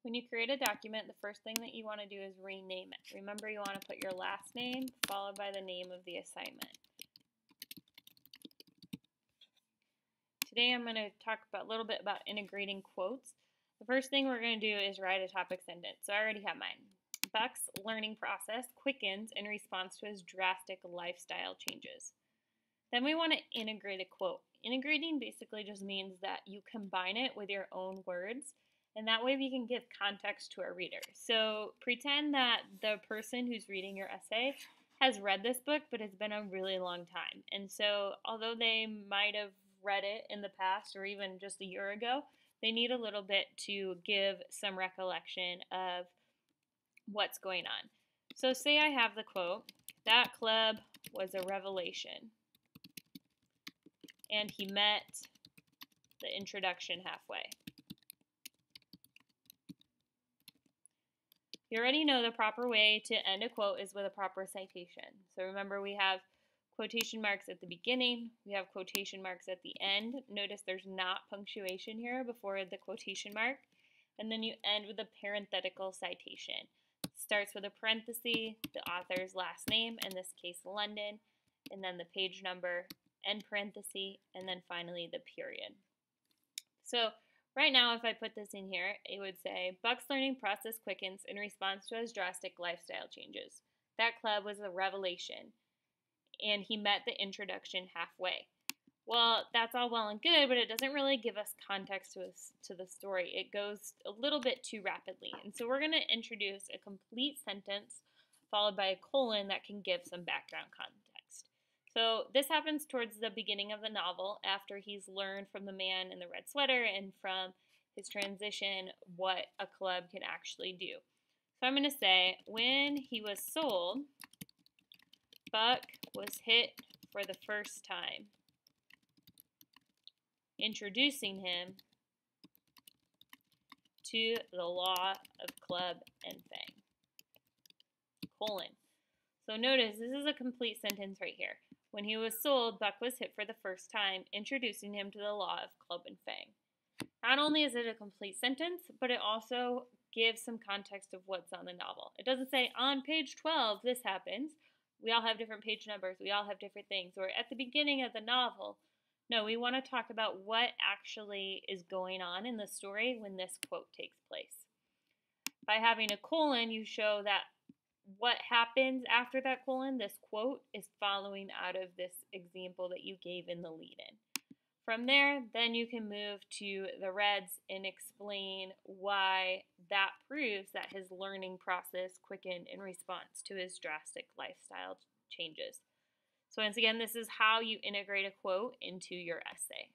When you create a document, the first thing that you want to do is rename it. Remember, you want to put your last name followed by the name of the assignment. Today I'm going to talk a little bit about integrating quotes. The first thing we're going to do is write a topic sentence. So I already have mine. Buck's learning process quickens in response to his drastic lifestyle changes. Then we want to integrate a quote. Integrating basically just means that you combine it with your own words, and that way we can give context to our reader. So pretend that the person who's reading your essay has read this book, but it's been a really long time. And so although they might have read it in the past or even just a year ago, they need a little bit to give some recollection of what's going on. So say I have the quote, "That club was a revelation, and he met the introduction halfway." You already know the proper way to end a quote is with a proper citation. So remember, we have quotation marks at the beginning, we have quotation marks at the end. Notice there's not punctuation here before the quotation mark. And then you end with a parenthetical citation. It starts with a parenthesis, the author's last name, in this case London, and then the page number, end parenthesis, and then finally the period. So right now, if I put this in here, it would say, Buck's learning process quickens in response to his drastic lifestyle changes. That club was a revelation, and he met the introduction halfway. Well, that's all well and good, but it doesn't really give us context to the story. It goes a little bit too rapidly. And so we're going to introduce a complete sentence followed by a colon that can give some background context. So this happens towards the beginning of the novel after he's learned from the man in the red sweater and from his transition what a club can actually do. So I'm going to say, when he was sold, Buck was hit for the first time, introducing him to the law of club and fang, colon. So notice this is a complete sentence right here. When he was sold, Buck was hit for the first time, introducing him to the law of club and fang. Not only is it a complete sentence, but it also gives some context of what's on the novel. It doesn't say, on page 12, this happens. We all have different page numbers. We all have different things. Or at the beginning of the novel. No, we want to talk about what actually is going on in the story when this quote takes place. By having a colon, you show that what happens after that colon, this quote, is following out of this example that you gave in the lead-in. From there, then you can move to the reds and explain why that proves that his learning process quickened in response to his drastic lifestyle changes. So once again, this is how you integrate a quote into your essay.